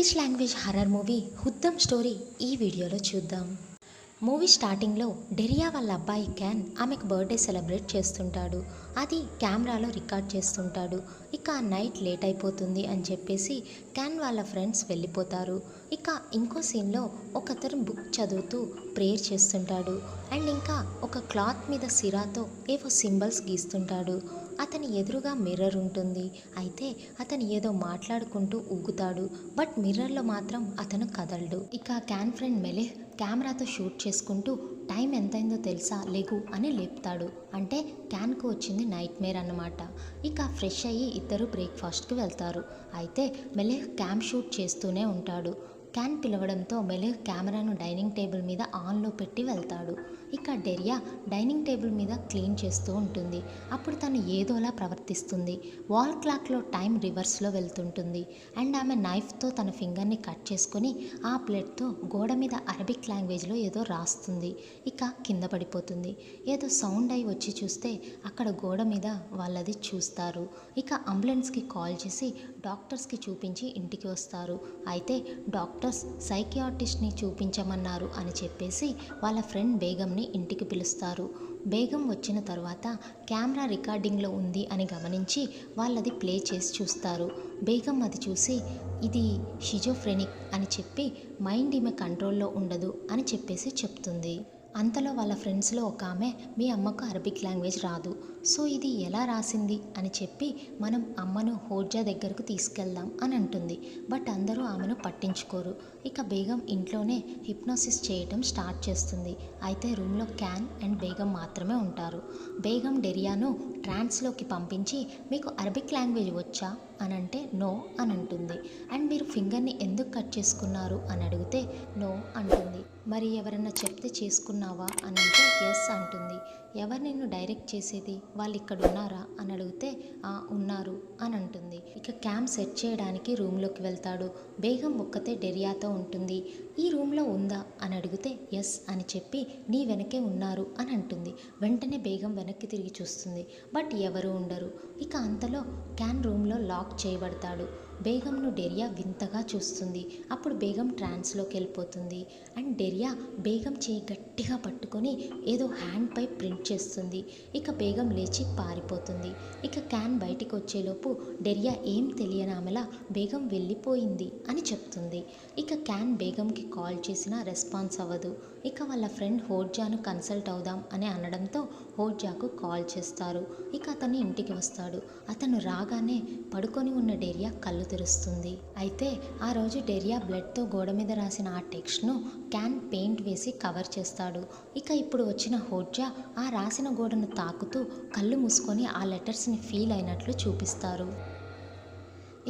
English language horror movie హుద్దం story ఈ వీడియోలో చూద్దాం. మూవీ స్టార్టింగ్లో డెరియా వాళ్ళ అబ్బాయి క్యాన్ ఆమెకు బర్త్డే సెలబ్రేట్ చేస్తుంటాడు. అది కెమెరాలో రికార్డ్ చేస్తుంటాడు. ఇక నైట్ లేట్ అయిపోతుంది అని చెప్పేసి క్యాన్ వాళ్ళ ఫ్రెండ్స్ వెళ్ళిపోతారు. ఇక ఇంకో సీన్లో ఒకతను బుక్ చదువుతూ ప్రేయర్ చేస్తుంటాడు. అండ్ ఇంకా ఒక క్లాత్ మీద సిరాతో ఏవో సింబల్స్ గీస్తుంటాడు. అతని ఎదురుగా మిర్రర్ ఉంటుంది. అయితే అతను ఏదో మాట్లాడుకుంటూ ఊగుతాడు. బట్ మిర్రర్లో మాత్రం అతను కదలడు. ఇక క్యాన్ ఫ్రెండ్ మెలిహ్ కెమెరాతో షూట్ చేసుకుంటూ టైం ఎంతైందో తెలుసా లెగు అని లేపుతాడు. అంటే క్యాన్కు వచ్చింది నైట్ మేర్ అన్నమాట. ఇక ఫ్రెష్ అయ్యి ఇద్దరు బ్రేక్ఫాస్ట్కి వెళ్తారు. అయితే మెలిహ్ క్యామ్ షూట్ చేస్తూనే ఉంటాడు. క్యాన్ పిలవడంతో మెలిహ్ కెమెరాను డైనింగ్ టేబుల్ మీద ఆన్లో పెట్టి వెళ్తాడు. ఇక డెరియా డైనింగ్ టేబుల్ మీద క్లీన్ చేస్తూ ఉంటుంది. అప్పుడు తను ఏదోలా ప్రవర్తిస్తుంది. వాల్ క్లాక్లో టైం రివర్స్లో వెళ్తుంటుంది. అండ్ ఆమె నైఫ్తో తన ఫింగర్ని కట్ చేసుకొని ఆ ప్లేట్తో గోడ మీద అరబిక్ లాంగ్వేజ్లో ఏదో రాస్తుంది. ఇక కింద పడిపోతుంది. ఏదో సౌండ్ అయి వచ్చి చూస్తే అక్కడ గోడ మీద వాళ్ళది చూస్తారు. ఇక అంబులెన్స్కి కాల్ చేసి డాక్టర్స్కి చూపించి ఇంటికి వస్తారు. అయితే డాక్టర్స్ సైకియాట్రిస్ట్ని చూపించమన్నారు అని చెప్పేసి వాళ్ళ ఫ్రెండ్ బేగంని ఇంటికి పిలుస్తారు. బేగం వచ్చిన తర్వాత కెమెరా రికార్డింగ్లో ఉంది అని గమనించి వాళ్ళది ప్లే చేసి చూస్తారు. బేగం అది చూసి ఇది షిజోఫ్రెనిక్ అని చెప్పి మైండ్ ఈమె కంట్రోల్లో ఉండదు అని చెప్పేసి చెప్తుంది. అంతలో వాళ్ళ ఫ్రెండ్స్లో ఒక ఆమె మీ అమ్మకు అరబిక్ లాంగ్వేజ్ రాదు, సో ఇది ఎలా రాసింది అని చెప్పి మనం అమ్మను హోర్జా దగ్గరకు తీసుకెళ్దాం అని అంటుంది. బట్ అందరూ ఆమెను పట్టించుకోరు. ఇక బేగం ఇంట్లోనే హిప్నోసిస్ చేయటం స్టార్ట్ చేస్తుంది. అయితే రూమ్లో క్యాన్ అండ్ బేగం మాత్రమే ఉంటారు. బేగం డెరియాను ట్రాన్స్లోకి పంపించి మీకు అరబిక్ లాంగ్వేజ్ వచ్చా అని అంటే నో అని అంటుంది. అండ్ మీరు ఫింగర్ని ఎందుకు కట్ చేసుకున్నారు అని అడిగితే నో అంటుంది. మరి ఎవరన్నా చెప్తే చేసుకున్నావా అని అంటే ఎస్ అంటుంది. ఎవరు నిన్ను డైరెక్ట్ చేసేది, వాళ్ళు ఇక్కడ ఉన్నారా అని అడిగితే ఉన్నారు అని అంటుంది. ఇక క్యామ్ సెట్ చేయడానికి రూమ్లోకి వెళ్తాడు. బేగం ఒక్కతే డెరియాతో ఉంటుంది. ఈ రూమ్లో ఉందా అని అడిగితే ఎస్ అని చెప్పి నీ వెనకే ఉన్నారు అని అంటుంది. వెంటనే బేగం వెనక్కి తిరిగి చూస్తుంది. బట్ ఎవరు ఉండరు. ఇక అంతలో క్యాన్ రూమ్లో లాక్ చేయబడతాడు. బేగంను డెరియా వింతగా చూస్తుంది. అప్పుడు బేగం ట్రాన్స్లోకి వెళ్ళిపోతుంది. అండ్ డెరియా బేగం చేయి గట్టిగా పట్టుకొని ఏదో హ్యాండ్పై ప్రింట్ చేస్తుంది. ఇక బేగం లేచి పారిపోతుంది. ఇక క్యాన్ బయటికి వచ్చేలోపు డెరియా ఏం తెలియని ఆమెలా బేగం వెళ్ళిపోయింది అని చెప్తుంది. ఇక క్యాన్ బేగంకి కాల్ చేసినా రెస్పాన్స్ అవ్వదు. ఇక వాళ్ళ ఫ్రెండ్ హోర్జాను కన్సల్ట్ అవుదాం అని అనడంతో హోర్జాకు కాల్ చేస్తారు. ఇక అతను ఇంటికి వస్తాడు. అతను రాగానే పడుకొని ఉన్న డెరియా కళ్ళు తెరుస్తుంది. అయితే ఆ రోజు డెరియా బ్లడ్తో గోడ మీద రాసిన ఆ టెక్స్ట్ను క్యాన్ పెయింట్ వేసి కవర్ చేస్తాడు. ఇక ఇప్పుడు వచ్చిన హోర్జా ఆ రాసిన గోడను తాకుతూ కళ్ళు మూసుకొని ఆ లెటర్స్ని ఫీల్ అయినట్లు చూపిస్తారు.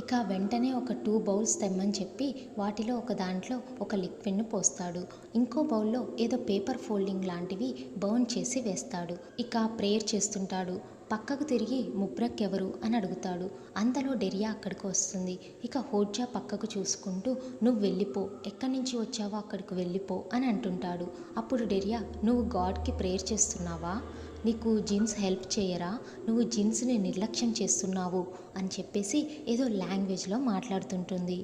ఇక వెంటనే ఒక 2 బౌల్స్ తెమ్మని చెప్పి వాటిలో ఒక దాంట్లో ఒక లిక్విడ్ను పోస్తాడు. ఇంకో బౌల్లో ఏదో పేపర్ ఫోల్డింగ్ లాంటివి బర్న్ చేసి వేస్తాడు. ఇక ప్రేయర్ చేస్తుంటాడు. పక్కకు తిరిగి ముబ్రక్ ఎవరు అని అడుగుతాడు. అంతలో డెరియా అక్కడికి వస్తుంది. ఇక హోర్జా పక్కకు చూసుకుంటూ నువ్వు వెళ్ళిపో, ఎక్కడి నుంచి వచ్చావో అక్కడికి వెళ్ళిపో అని అంటుంటాడు. అప్పుడు డెరియా నువ్వు గాడ్కి ప్రేయర్ చేస్తున్నావా, నీకు జిన్స్ హెల్ప్ చేయరా, నువ్వు జిన్స్ని నిర్లక్ష్యం చేస్తున్నావు అని చెప్పేసి ఏదో లాంగ్వేజ్లో మాట్లాడుతుంటుంది.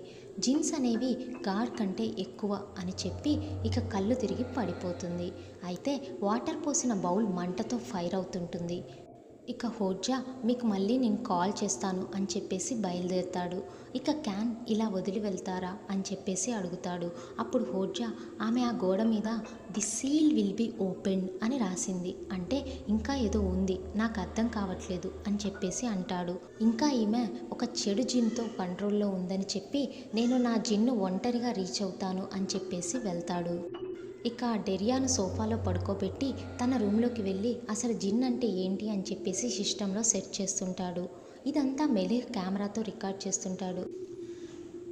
జిన్స్ అనేవి గాడ్ కంటే ఎక్కువ అని చెప్పి ఇక కళ్ళు తిరిగి పడిపోతుంది. అయితే వాటర్ పోసిన బౌల్ మంటతో ఫైర్ అవుతుంటుంది. ఇక హోర్జా మీకు మళ్ళీ నేను కాల్ చేస్తాను అని చెప్పేసి బయలుదేరుతాడు. ఇక క్యాన్ ఇలా వదిలి వెళ్తారా అని చెప్పేసి అడుగుతాడు. అప్పుడు హోర్జా ఆమె ఆ గోడ మీద the seal will be opened అని రాసింది, అంటే ఇంకా ఏదో ఉంది నాకు అర్థం కావట్లేదు అని చెప్పేసి అంటాడు. ఇంకా ఈమె ఒక చెడు జిన్తో కంట్రోల్లో ఉందని చెప్పి నేను నా జిన్ను ఒంటరిగా రీచ్ అవుతాను అని చెప్పేసి వెళ్తాడు. ఇక డెరియాను సోఫాలో పడుకోబెట్టి తన రూమ్లోకి వెళ్ళి అసలు జిన్ అంటే ఏంటి అని చెప్పేసి సిస్టంలో సెట్ చేస్తుంటాడు. ఇదంతా మెలిహ్ కెమెరాతో రికార్డ్ చేస్తుంటాడు.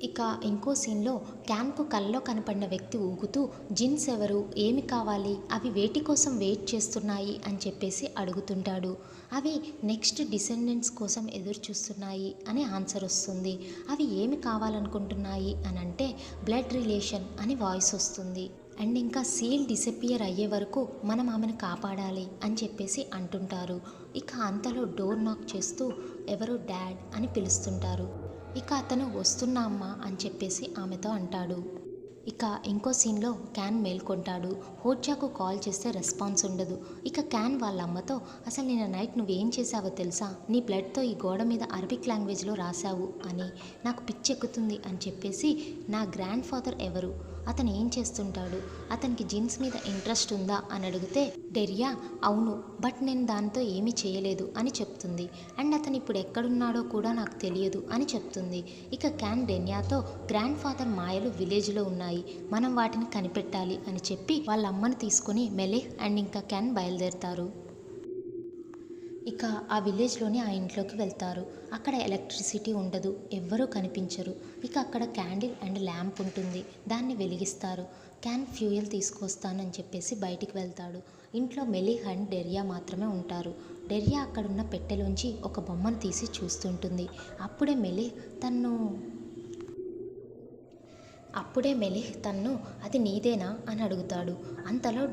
ఇక ఇంకో సీన్లో క్యాన్కు కల్లో కనపడిన వ్యక్తి ఊగుతూ జిన్స్ ఎవరు, ఏమి కావాలి, అవి వేటి కోసం వెయిట్ చేస్తున్నాయి అని చెప్పేసి అడుగుతుంటాడు. అవి నెక్స్ట్ డిసెండెంట్స్ కోసం ఎదురు చూస్తున్నాయి అని ఆన్సర్ వస్తుంది. అవి ఏమి కావాలనుకుంటున్నాయి అని అంటే బ్లడ్ రిలేషన్ అని వాయిస్ వస్తుంది. అండ్ ఇంకా సీల్ డిసపియర్ అయ్యే వరకు మనం ఆమెను కాపాడాలి అని చెప్పేసి అంటుంటారు. ఇక అంతలో డోర్ నాక్ చేస్తూ ఎవరు డాడ్ అని పిలుస్తుంటారు. ఇక అతను వస్తున్నా అమ్మా అని చెప్పేసి ఆమెతో అంటాడు. ఇక ఇంకో సీన్లో క్యాన్ మేల్కొంటాడు. హోడ్జాకు కాల్ చేస్తే రెస్పాన్స్ ఉండదు. ఇక క్యాన్ వాళ్ళ అమ్మతో అసలు నిన్న నైట్ నువ్వేం చేసావో తెలుసా, నీ బ్లడ్తో ఈ గోడ మీద అరబిక్ లాంగ్వేజ్లో రాశావు అని, నాకు పిచ్చెక్కుతుంది అని చెప్పేసి, నా గ్రాండ్ ఫాదర్ ఎవరు, అతను ఏం చేస్తుంటాడు, అతనికి జీన్స్ మీద ఇంట్రెస్ట్ ఉందా అని అడిగితే డెరియా అవును, బట్ నేను దాంతో ఏమీ చేయలేదు అని చెప్తుంది. అండ్ అతను ఇప్పుడు ఎక్కడున్నాడో కూడా నాకు తెలియదు అని చెప్తుంది. ఇక క్యాన్ డెన్యాతో గ్రాండ్ ఫాదర్ మాయలు విలేజ్లో ఉన్నాయి, మనం వాటిని కనిపెట్టాలి అని చెప్పి వాళ్ళ అమ్మను తీసుకుని మెలెహ్ అండ్ ఇంకా క్యాన్ బయలుదేరుతారు. ఇక ఆ విలేజ్లోని ఆ ఇంట్లోకి వెళ్తారు. అక్కడ ఎలక్ట్రిసిటీ ఉండదు, ఎవ్వరూ కనిపించరు. ఇక అక్కడ క్యాండిల్ అండ్ ల్యాంప్ ఉంటుంది, దాన్ని వెలిగిస్తారు. క్యాన్ ఫ్యూయల్ తీసుకొస్తానని చెప్పేసి బయటికి వెళ్తాడు. ఇంట్లో మెలిహ్ అండ్ డెరియా మాత్రమే ఉంటారు. డెరియా అక్కడున్న పెట్టెలోంచి ఒక బొమ్మను తీసి చూస్తుంటుంది. అప్పుడే మెలిహ్ తన్ను అది నీదేనా అని అడుగుతాడు. అంతలో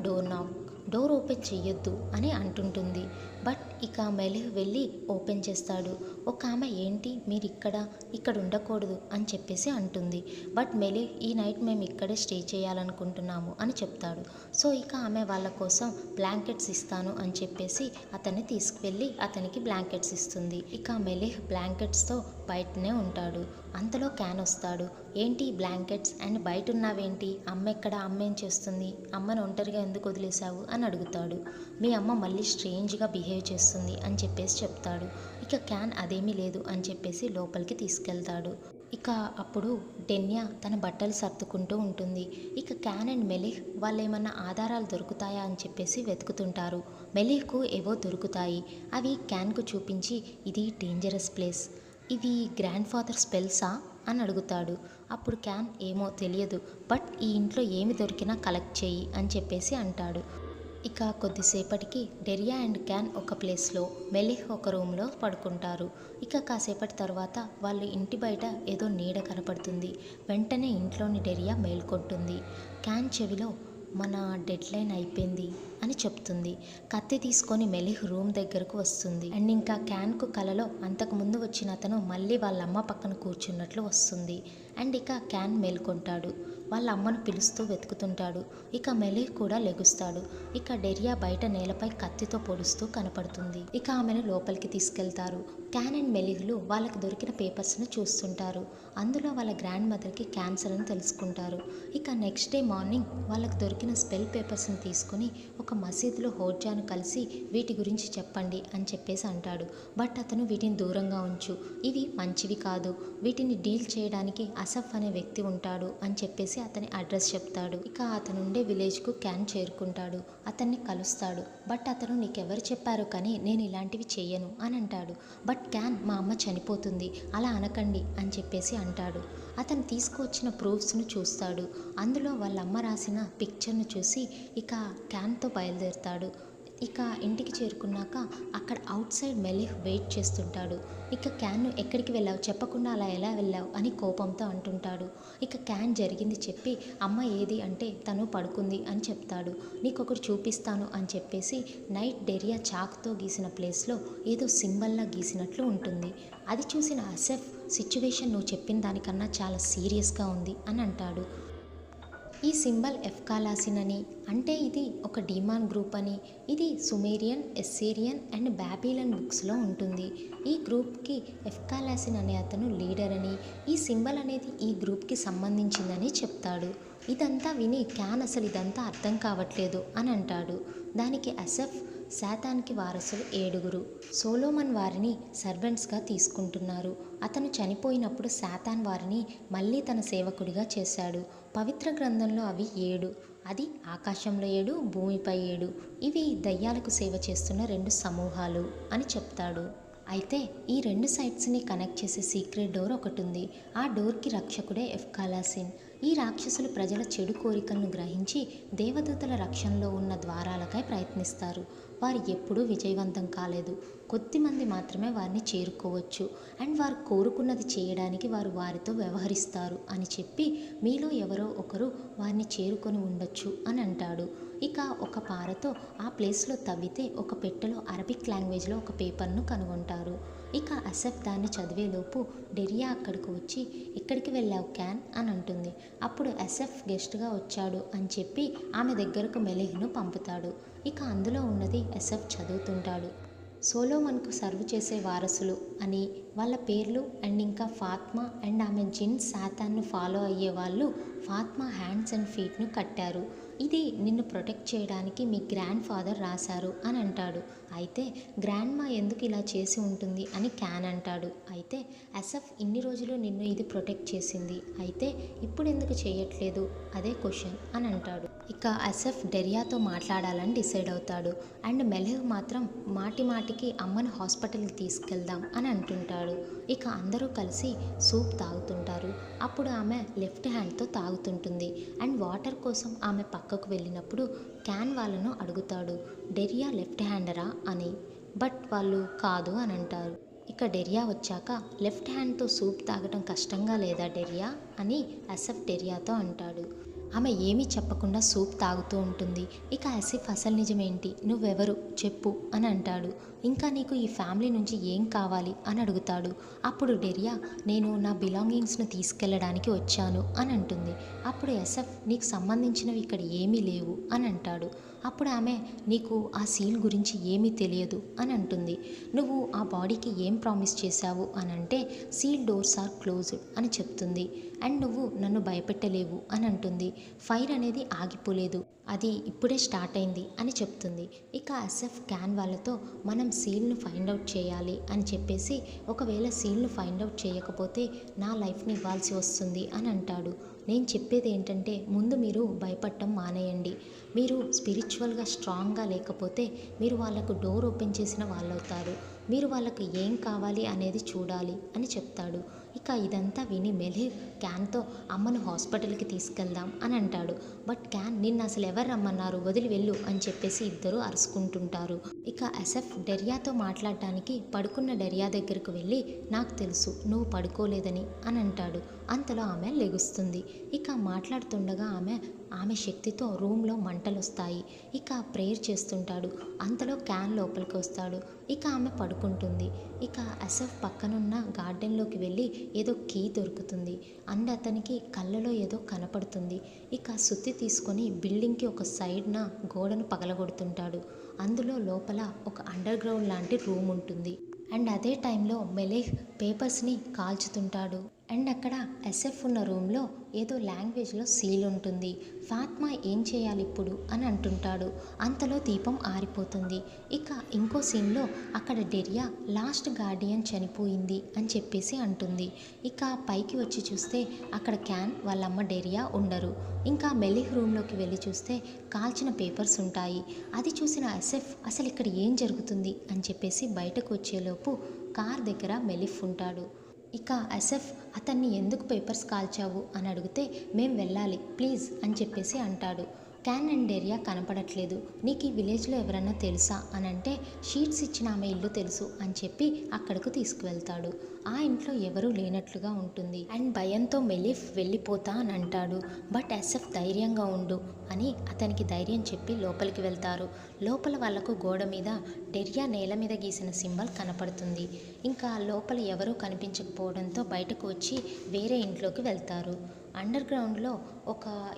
డోర్ ఓపెన్ చెయ్యొద్దు అని అంటుంటుంది. బట్ ఇక మెలిహ్ వెళ్ళి ఓపెన్ చేస్తాడు. ఒక ఆమె ఏంటి మీరు ఇక్కడ ఉండకూడదు అని చెప్పేసి అంటుంది. బట్ మెలిహ్ ఈ నైట్ మేము ఇక్కడే స్టే చేయాలనుకుంటున్నాము అని చెప్తాడు. సో ఇక ఆమె వాళ్ళ కోసం బ్లాంకెట్స్ ఇస్తాను అని చెప్పేసి అతన్ని తీసుకువెళ్ళి అతనికి బ్లాంకెట్స్ ఇస్తుంది. ఇక మెలిహ్ బ్లాంకెట్స్తో బయటనే ఉంటాడు. అంతలో క్యాన్ వస్తాడు. ఏంటి బ్లాంకెట్స్ అండ్ బయట ఉన్నావేంటి, అమ్మ ఎక్కడ, అమ్మ ఏం చేస్తుంది, అమ్మను ఒంటరిగా ఎందుకు వదిలేశావు అని అడుగుతాడు. మీ అమ్మ మళ్ళీ స్ట్రేంజ్గా బిహేవ్ చేస్తుంది అని చెప్పేసి చెప్తాడు. ఇక క్యాన్ అదేమీ లేదు అని చెప్పేసి లోపలికి తీసుకెళ్తాడు. ఇక అప్పుడు డెన్యా తన బట్టలు సర్దుకుంటూ ఉంటుంది. ఇక క్యాన్ అండ్ మెలిహ్ వాళ్ళు ఏమన్నా ఆధారాలు దొరుకుతాయా అని చెప్పేసి వెతుకుతుంటారు. మెలిహ్కు ఏవో దొరుకుతాయి. అవి క్యాన్కు చూపించి ఇది డేంజరస్ ప్లేస్, ఇవి గ్రాండ్ ఫాదర్ స్పెల్సా అని అడుగుతాడు. అప్పుడు క్యాన్ ఏమో తెలియదు, బట్ ఈ ఇంట్లో ఏమి దొరికినా కలెక్ట్ చేయి అని చెప్పేసి అంటాడు. ఇక కొద్దిసేపటికి డెరియా అండ్ క్యాన్ ఒక ప్లేస్లో, మెలిహ్ ఒక రూమ్లో పడుకుంటారు. ఇక కాసేపటి తర్వాత వాళ్ళు ఇంటి బయట ఏదో నీడ కనపడుతుంది. వెంటనే ఇంట్లోని డెరియా మేల్కొంటుంది. క్యాన్ చెవిలో మన డెడ్ లైన్ అయిపోయింది అని చెప్తుంది. కత్తి తీసుకొని మెలిహ్ రూమ్ దగ్గరకు వస్తుంది. అండ్ ఇంకా క్యాన్కు కలలో అంతకుముందు వచ్చిన అతను మళ్ళీ వాళ్ళ అమ్మ పక్కన కూర్చున్నట్లు వస్తుంది. అండ్ ఇక క్యాన్ మేల్కొంటాడు. వాళ్ళ అమ్మను పిలుస్తూ వెతుకుతుంటాడు. ఇక మెలిహ్ కూడా లెగుస్తాడు. ఇక డెరియా బయట నేలపై కత్తితో పొడుస్తూ కనపడుతుంది. ఇక ఆమెను లోపలికి తీసుకెళ్తారు. క్యాన్ అండ్ మెలిహ్లు వాళ్ళకి దొరికిన పేపర్స్ను చూస్తుంటారు. అందులో వాళ్ళ గ్రాండ్ మదర్కి క్యాన్సర్ అని తెలుసుకుంటారు. ఇక నెక్స్ట్ డే మార్నింగ్ వాళ్ళకి దొరికిన స్పెల్ పేపర్స్ని తీసుకుని ఒక మసీదులో హోడ్జాను కలిసి వీటి గురించి చెప్పండి అని చెప్పేసి అంటాడు. బట్ అతను వీటిని దూరంగా ఉంచు, ఇవి మంచివి కాదు, వీటిని డీల్ చేయడానికి అసఫ్ అనే వ్యక్తి ఉంటాడు అని చెప్పేసి అతని అడ్రస్ చెప్తాడు. ఇక అతనుండే విలేజ్కు క్యాన్ చేరుకుంటాడు. అతన్ని కలుస్తాడు. బట్ అతను నీకెవరు చెప్పారు కానీ నేను ఇలాంటివి చెయ్యను అని అంటాడు. బట్ క్యాన్ మా అమ్మ చనిపోతుంది అలా అనకండి అని చెప్పేసి అంటాడు. అతను తీసుకువచ్చిన ప్రూఫ్స్ను చూస్తాడు. అందులో వాళ్ళ అమ్మ రాసిన పిక్చర్ను చూసి ఇక క్యాన్తో బయలుదేరుతాడు. ఇక ఇంటికి చేరుకున్నాక అక్కడ అవుట్ సైడ్ మెలిహ్ వెయిట్ చేస్తుంటాడు. ఇక క్యాన్ను ఎక్కడికి వెళ్ళావు, చెప్పకుండా అలా ఎలా వెళ్ళావు అని కోపంతో అంటుంటాడు. ఇక క్యాన్ జరిగింది చెప్పి అమ్మ ఏది అంటే తను పడుకుంది అని చెప్తాడు. నీకొకటి చూపిస్తాను అని చెప్పేసి నైట్ డెరియా చాక్తో గీసిన ప్లేస్లో ఏదో సింబల్లా గీసినట్లు ఉంటుంది. అది చూసిన అసఫ్ సిచ్యువేషన్ నువ్వు చెప్పిన దానికన్నా చాలా సీరియస్గా ఉంది అని అంటాడు. ఈ సింబల్ ఎఫ్కాలాసిన్ అని, అంటే ఇది ఒక డీమాన్ గ్రూప్ అని, ఇది సుమేరియన్, ఎస్సేరియన్ అండ్ బాబిలన్ బుక్స్లో ఉంటుంది. ఈ గ్రూప్కి ఎఫ్కాలాసిన్ అనే అతను లీడర్ అని, ఈ సింబల్ అనేది ఈ గ్రూప్కి సంబంధించిందని చెప్తాడు. ఇదంతా విని క్యాన్ అసలు ఇదంతా అర్థం కావట్లేదు అని అంటాడు. దానికి అసఫ్ శాతానికి వారసులు 7, సోలోమన్ వారిని సర్వెంట్స్గా తీసుకుంటున్నారు. అతను చనిపోయినప్పుడు శాతాన్ వారిని మళ్ళీ తన సేవకుడిగా చేశాడు. పవిత్ర గ్రంథంలో అవి 7, అది ఆకాశంలో 7, భూమిపై 7, ఇవి దయ్యాలకు సేవ చేస్తున్న 2 సమూహాలు అని చెప్తాడు. అయితే ఈ 2 సైట్స్ని కనెక్ట్ చేసే సీక్రెట్ డోర్ ఒకటి ఉంది. ఆ డోర్కి రక్షకుడే ఎఫ్కాలాసిన్. ఈ రాక్షసులు ప్రజల చెడు కోరికలను గ్రహించి దేవదూతల రక్షణలో ఉన్న ద్వారాలకై ప్రయత్నిస్తారు. వారు ఎప్పుడూ విజయవంతం కాలేదు. కొద్దిమంది మాత్రమే వారిని చేరుకోవచ్చు. అండ్ వారు కోరుకున్నది చేయడానికి వారు వారితో వ్యవహరిస్తారు అని చెప్పి మీలో ఎవరో ఒకరు వారిని చేరుకొని ఉండొచ్చు అని అంటాడు. ఇక ఒక పారతో ఆ ప్లేస్లో తవ్వితే ఒక పెట్టెలో అరబిక్ లాంగ్వేజ్లో ఒక పేపర్ను కనుగొంటారు. ఇక అసఫ్ దాన్ని చదివేలోపు డెరియా అక్కడికి వచ్చి ఎక్కడికి వెళ్ళావు క్యాన్ అని అంటుంది. అప్పుడు అసఫ్ గెస్ట్గా వచ్చాడు అని చెప్పి ఆమె దగ్గరకు మెలిహ్ను పంపుతాడు. ఇక అందులో ఉన్నది అసఫ్ చదువుతుంటాడు. సోలోమన్కు సర్వ్ చేసే వారసులు అని వాళ్ళ పేర్లు అండ్ ఇంకా ఫాత్మా అండ్ ఆమె జిన్ సాతాన్ను ఫాలో అయ్యే వాళ్ళు ఫాత్మా హ్యాండ్స్ అండ్ ఫీట్ను కట్టారు. ఇది నిన్ను ప్రొటెక్ట్ చేయడానికి మీ గ్రాండ్ ఫాదర్ రాశారు అని అంటాడు. అయితే గ్రాండ్మా ఎందుకు ఇలా చేసి ఉంటుంది అని క్యాన్ అంటాడు. అయితే అసఫ్ ఇన్ని రోజులు నిన్ను ఇది ప్రొటెక్ట్ చేసింది, అయితే ఇప్పుడు ఎందుకు చేయట్లేదు అదే క్వశ్చన్ అని అంటాడు. ఇక అసఫ్ డెరియాతో మాట్లాడాలని డిసైడ్ అవుతాడు. అండ్ మెలిహ్ మాత్రం మాటి మాటికి అమ్మను హాస్పిటల్కి తీసుకెళ్దాం అని అంటుంటాడు. ఇక అందరూ కలిసి సూప్ తాగుతుంటారు. అప్పుడు ఆమె లెఫ్ట్ హ్యాండ్తో తాగుతుంటుంది. అండ్ వాటర్ కోసం ఆమె పక్కకు వెళ్ళినప్పుడు క్యాన్ వాళ్ళను అడుగుతాడు, డెరియా లెఫ్ట్ హ్యాండరా అని. బట్ వాళ్ళు కాదు అని అంటారు. ఇక డెరియా వచ్చాక లెఫ్ట్ హ్యాండ్తో సూప్ తాగటం కష్టంగా లేదా డెరియా అని అసఫ్ డెరియాతో అంటాడు. ఆమె ఏమీ చెప్పకుండా సూప్ తాగుతూ ఉంటుంది. ఇక అసఫ్ అసలు నిజమేంటి, నువ్వెవరు చెప్పు అని అంటాడు. ఇంకా నీకు ఈ ఫ్యామిలీ నుంచి ఏం కావాలి అని అడుగుతాడు. అప్పుడు డెరియా నేను నా బిలాంగింగ్స్ను తీసుకెళ్ళడానికి వచ్చాను అని అంటుంది. అప్పుడు అసఫ్ నీకు సంబంధించినవి ఇక్కడ ఏమీ లేవు అని అంటాడు. అప్పుడు ఆమె నీకు ఆ సీల్ గురించి ఏమీ తెలియదు అని అంటుంది. నువ్వు ఆ బాడీకి ఏం ప్రామిస్ చేశావు అని అంటే సీల్ డోర్స్ ఆర్ క్లోజ్డ్ అని చెప్తుంది. అండ్ నువ్వు నన్ను భయపెట్టలేవు అని అంటుంది. ఫైర్ అనేది ఆగిపోలేదు, అది ఇప్పుడే స్టార్ట్ అయింది అని చెప్తుంది. ఇక అసఫ్ క్యాన్ వాళ్ళతో మనం సీల్ను ఫైండ్ అవుట్ చేయాలి అని చెప్పేసి ఒకవేళ సీల్ను ఫైండ్ అవుట్ చేయకపోతే నా లైఫ్ని ఇవ్వాల్సి వస్తుంది అని అంటాడు. నేను చెప్పేది ఏంటంటే ముందు మీరు భయపడటం మానేయండి. మీరు స్పిరిచువల్గా స్ట్రాంగ్గా లేకపోతే మీరు వాళ్ళకు డోర్ ఓపెన్ చేసిన వాళ్ళవుతారు. మీరు వాళ్ళకు ఏం కావాలి అనేది చూడాలి అని చెప్తాడు. ఇక ఇదంతా విని మెలిహ్ క్యాన్తో అమ్మను హాస్పిటల్కి తీసుకెళ్దాం అని అంటాడు. బట్ క్యాన్ నిన్ను అసలు ఎవరు రమ్మన్నారు, వదిలి వెళ్ళు అని చెప్పేసి ఇద్దరు అరుచుకుంటుంటారు. ఇక అసఫ్ డెరియాతో మాట్లాడటానికి పడుకున్న డెరియా దగ్గరకు వెళ్ళి నాకు తెలుసు నువ్వు పడుకోలేదని అని అంటాడు. అంతలో ఆమె లెగుస్తుంది. ఇక మాట్లాడుతుండగా ఆమె శక్తితో రూమ్లో మంటలు వస్తాయి. ఇక ప్రేయర్ చేస్తుంటాడు. అంతలో క్యాన్ లోపలికి వస్తాడు. ఇక ఆమె పడుకుంటుంది. ఇక అసఫ్ పక్కనున్న గార్డెన్లోకి వెళ్ళి ఏదో కీ దొరుకుతుంది. అండ్ అతనికి కళ్ళలో ఏదో కనపడుతుంది. ఇక సుత్తి తీసుకొని బిల్డింగ్కి ఒక సైడ్న గోడను పగలగొడుతుంటాడు. అందులో లోపల ఒక అండర్ గ్రౌండ్ లాంటి రూమ్ ఉంటుంది. అండ్ అదే టైంలో మెలిహ్ పేపర్స్ని కాల్చుతుంటాడు. అండ్ అక్కడ ఎస్ఎఫ్ ఉన్న రూమ్లో ఏదో లాంగ్వేజ్లో సీల్ ఉంటుంది. ఫాత్మా ఏం చేయాలి ఇప్పుడు అని అంటుంటాడు. అంతలో దీపం ఆరిపోతుంది. ఇక ఇంకో సీన్లో అక్కడ డెరియా లాస్ట్ గార్డియన్ చనిపోయింది అని చెప్పేసి అంటుంది. ఇక పైకి వచ్చి చూస్తే అక్కడ క్యాన్ వాళ్ళమ్మ డెరియా ఉండరు. ఇంకా మెలిహ్ రూమ్లోకి వెళ్ళి చూస్తే కాల్చిన పేపర్స్ ఉంటాయి. అది చూసిన ఎస్ఎఫ్ అసలు ఇక్కడ ఏం జరుగుతుంది అని చెప్పేసి బయటకు వచ్చేలోపు కార్ దగ్గర మెలిహ్ ఉంటాడు. ఇక అసఫ్ అతన్ని ఎందుకు పేపర్స్ కాల్చావు అని అడిగితే మేం వెళ్ళాలి ప్లీజ్ అని చెప్పేసి అంటాడు. క్యాన్ అండ్ డెరియా కనపడట్లేదు, నీకు ఈ విలేజ్లో ఎవరన్నా తెలుసా అని అంటే షీట్స్ ఇచ్చిన ఆమె ఇల్లు తెలుసు అని చెప్పి అక్కడకు తీసుకువెళ్తాడు. ఆ ఇంట్లో ఎవరూ లేనట్లుగా ఉంటుంది. అండ్ భయంతో మెలిహ్ వెళ్ళిపోతా అని అంటాడు. బట్ అసఫ్ ధైర్యంగా ఉండు అని అతనికి ధైర్యం చెప్పి లోపలికి వెళ్తారు. లోపల వాళ్లకు గోడ మీద డెరియా నేల మీద గీసిన సింబల్ కనపడుతుంది. ఇంకా లోపల ఎవరూ కనిపించకపోవడంతో బయటకు వచ్చి వేరే ఇంట్లోకి వెళ్తారు. అండర్ గ్రౌండ్లో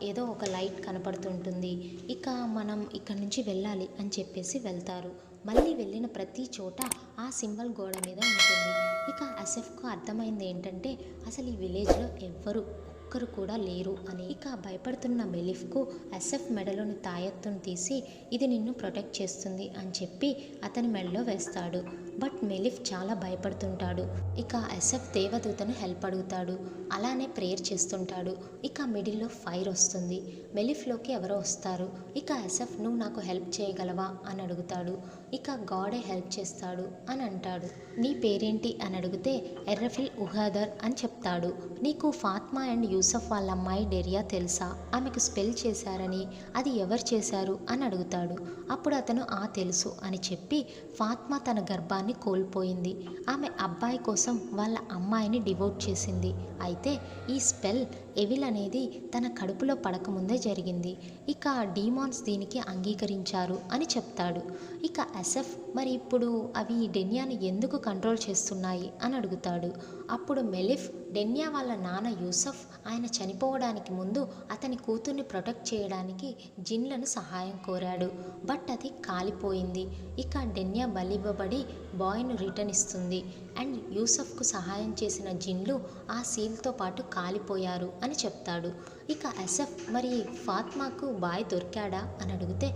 ఏదో ఒక లైట్ కనపడుతుంటుంది. ఇక మనం ఇక్కడి నుంచి వెళ్ళాలి అని చెప్పేసి వెళ్తారు. మళ్ళీ వెళ్ళిన ప్రతి చోట ఆ సింబల్ గోడ మీద ఉంటుంది. ఇక అసఫ్కు అర్థమైంది ఏంటంటే అసలు ఈ విలేజ్లో ఎవ్వరు ఒక్కరు కూడా లేరు అని. ఇక భయపడుతున్న మెలిహ్కు అసఫ్ మెడలోని తాయెత్తును తీసి ఇది నిన్ను ప్రొటెక్ట్ చేస్తుంది అని చెప్పి అతని మెడలో వేస్తాడు. బట్ మెలిహ్ చాలా భయపడుతుంటాడు. ఇక అసఫ్ దేవదూతను హెల్ప్ అడుగుతాడు. అలానే ప్రేయర్ చేస్తుంటాడు. ఇక మిడిల్లో ఫైర్ వస్తుంది. మెలిహ్లోకి ఎవరో వస్తారు. ఇక అసఫ్ నువ్వు నాకు హెల్ప్ చేయగలవా అని అడుగుతాడు. ఇక గాడే హెల్ప్ చేస్తాడు అని అంటాడు. నీ పేరేంటి అని అడిగితే ఎర్రఫిల్ ఉహాదర్ అని చెప్తాడు. నీకు ఫాత్మా అండ్ యూసఫ్ వాళ్ళ అమ్మాయి డెరియా తెలుసా, ఆమెకు స్పెల్ చేశారని, అది ఎవరు చేశారు అని అడుగుతాడు. అప్పుడు అతను తెలుసు అని చెప్పి ఫాత్మా తన గర్భాన్ని కోల్పోయింది. ఆమె అబ్బాయి కోసం వాళ్ళ అమ్మాయిని డివోట్ చేసింది. అయితే ఈ స్పెల్ ఎవిల్ అనేది తన కడుపులో పడకముందే జరిగింది. ఇక డీమాన్స్ దీనికి అంగీకరించారు అని చెప్తాడు. ఇక అసఫ్ మరి ఇప్పుడు అవి డెన్యాను ఎందుకు కంట్రోల్ చేస్తున్నాయి అని అడుగుతాడు. అప్పుడు మెలిఫ్ డెన్యా వాళ్ళ నాన్న యూసఫ్ ఆయన చనిపోవడానికి ముందు అతని కూతుర్ని ప్రొటెక్ట్ చేయడానికి జిన్లను సహాయం కోరాడు. బట్ అది కాలిపోయింది. ఇక డెన్యా బలివ్వబడి బాయ్ను రిటర్న్ ఇస్తుంది. అండ్ యూసఫ్కు సహాయం చేసిన జిన్లు ఆ సీల్తో పాటు కాలిపోయారు అని చెప్తాడు. ఇక అసఫ్ మరి ఫాత్మాకు బాయ్ దొరికాడా అని అడిగితే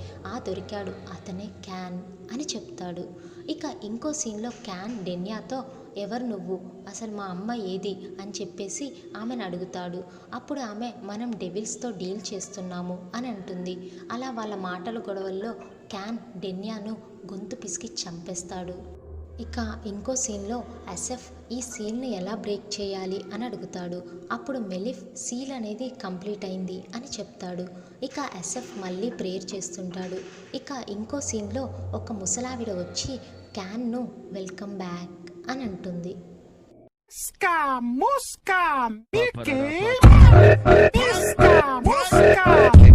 దొరికాడు, అతనే క్యాన్ అని చెప్తాడు. ఇక ఇంకో సీన్లో క్యాన్ డెన్యాతో ఎవరు నువ్వు, అసలు మా అమ్మ ఏది అని చెప్పేసి ఆమెను అడుగుతాడు. అప్పుడు ఆమె మనం డెవిల్స్తో డీల్ చేస్తున్నాము అని అంటుంది. అలా వాళ్ళ మాటల గొడవల్లో క్యాన్ డెన్యాను గొంతు పిసికి చంపేస్తాడు. ఇక ఇంకో సీన్లో అసఫ్ ఈ సీల్ని ఎలా బ్రేక్ చేయాలి అని అడుగుతాడు. అప్పుడు మెలిఫ్ సీల్ అనేది కంప్లీట్ అయింది అని చెప్తాడు. ఇక అసఫ్ మళ్ళీ ప్రేయర్ చేస్తుంటాడు. ఇక ఇంకో సీన్లో ఒక ముసలావిడ వచ్చి క్యాన్ను వెల్కమ్ బ్యాక్ అని అంటుంది. Mosca, Mickey, Pisca, Mosca.